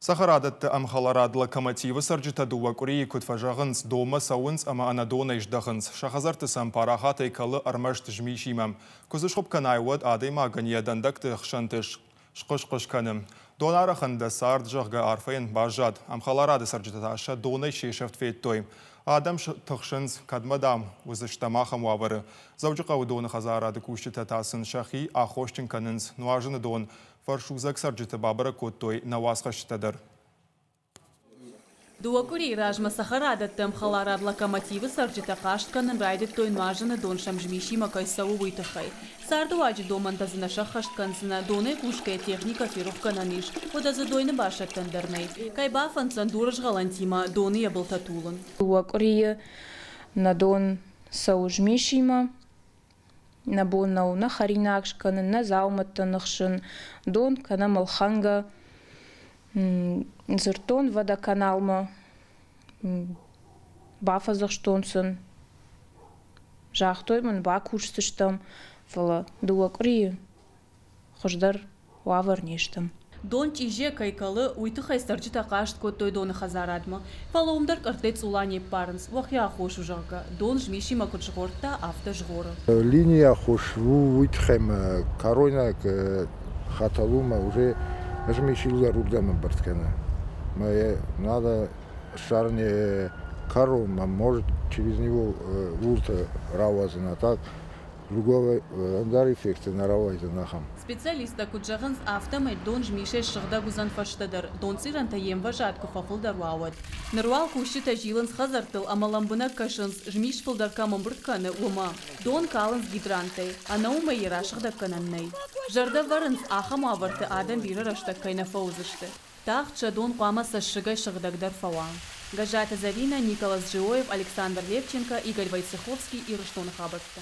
Сахарадатты амхаларад локомотивы сарджита дуакури кутфажагынс дома сауынс ама анадона иждагынс. Шахазарты сампарахата икалы армашт жмишимам. Кузышхоп канайвад адайма ганьядандакты хшантыш шқыш каным. Донарахында сарджагга арфайн бажад. Амхаларады сарджита аша донай шешафт фейттой. Адам тахшынс кадмадам вызыштамахам вавары. Завджука удоны хазарады кушчита тасын шахи ахоштин канынс. Нуажыны дон фаршузак сарджита бабара коттой навасхаштадар. Дуакури ражма сахарадат там халарад локомотивы сарджита каштканын райдет той нуажыны дон шамжмишима кайсаву вытахай. Сардуаджи домандазына шахашткансына доны кушкая техника фирухкананиш. Одазы дойны башаттан дарнай. Кайба фанцан дураж галантима доны ябылтатулын. Дуакури на дон саужмишима. Набон на харинакшканы, на зауматтанықшын, дон кана малханга, зыртон водоканалма, бафазақштонсын, жақтоймын ба курстыштым, вала дуакури хождар ваварнештым. Дон чиже кайкалы уйтыхай сарджита кашт коттой доны хазарадма. Фалоумдар картет улани парнс, вахя хош ужага. Дон жмишима кутжгорта авто жгора. Линия хош уйтхем корона хаталума уже жмишилга рудама барткана. Надо шарне карума, может через него вулта равазана так. Другого андар эффекта на равайзе нахам. Специалиста куджаганс автомат дон жмише шгда гузан фаштадар. Дон сиранта ем важат куфафыл дарвауад. Наруал кушита жиланс хазартыл амаламбына кашанс жмиш фылдарка мамбуртканы ума. Дон каланс гидрантай. Ана ума ера шгда кананнай. Жарда варанс ахам аварты адам бира раштаккай на фаузышты. Тахча дон куама сашшыгай шгдагдар фауан. Гажата Зарина, Николас Джиоев, Александр Левченко, Игорь Войцеховский и Руштон Хабатта.